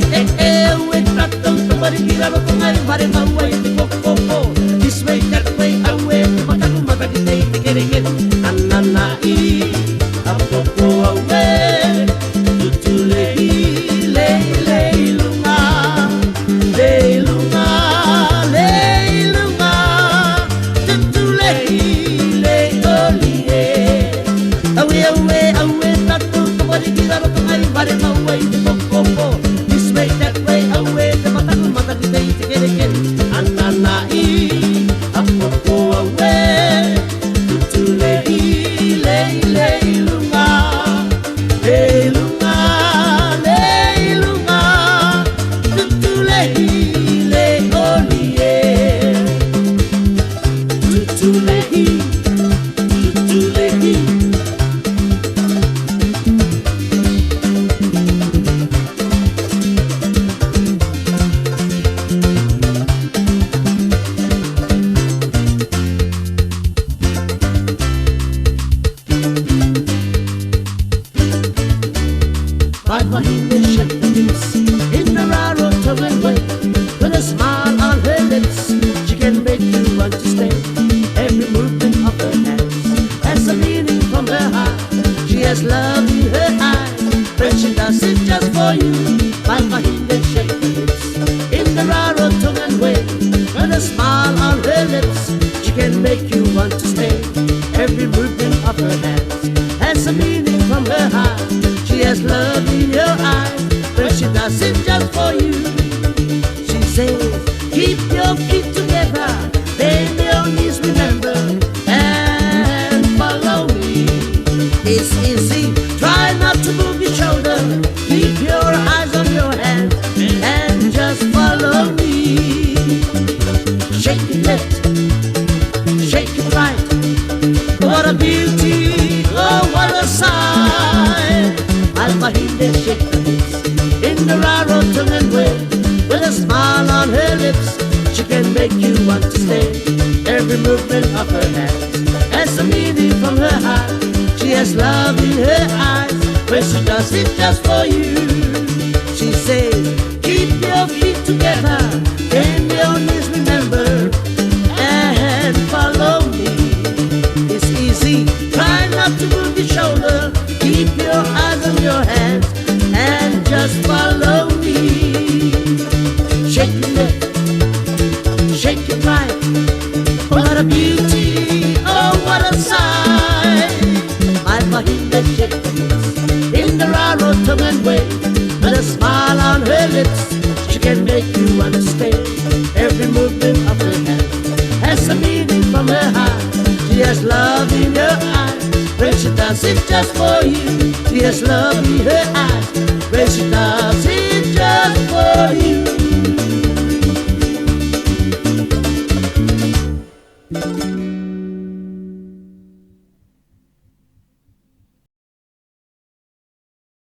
we trato to parikira ko ngai mare mawai ko ko ko. This way that way away to mataku mataki te kere kere. Anana I apoko away to le lunga le lunga le lunga to le olie. Away away away trato to parikira ko ngai mare mawai ko ko ko. This way that way away to mataku mataki te kere kere. Anana I apoko away to le lunga le lunga le lunga to le olie to le But my English in the Rarotongan way, with a smile on her lips, she can make you want to stay. Every movement of her hands has a meaning from her heart. She has love in her eyes, but she does it just for you. But my English in the Rarotongan way, with a smile on her lips, she can make you want to stay. Every movement of her hands has a meaning from her heart. She has love in your eyes, but she does it just for you. She says, keep your feet together, bend your knees, remember, and follow me. It's easy, try not to move your shoulder, keep your eyes on your hand, and just follow me. Shake it left, shake it right, what a beauty, oh what a sight. Almahinde shake the hips in the Rarotongan way, with a smile on her lips, she can make you want to stay. Every movement of her hands has a meaning from her heart. She has love in her eyes, when she does it just for you. She says, keep your feet together, bend your knees, remember, and follow me. It's easy, try not to move your shoulder, keep your eyes on your hands, and just follow me. Shake your left, shake your right, what a beauty, oh what a sight. My Mahinda shake the hips in the Rarotongan way, with a smile on her lips, she can make you want to stay. Every movement of her hands has a meaning from her heart. She has love in her eyes, when she does it just for you. She has love in her eyes,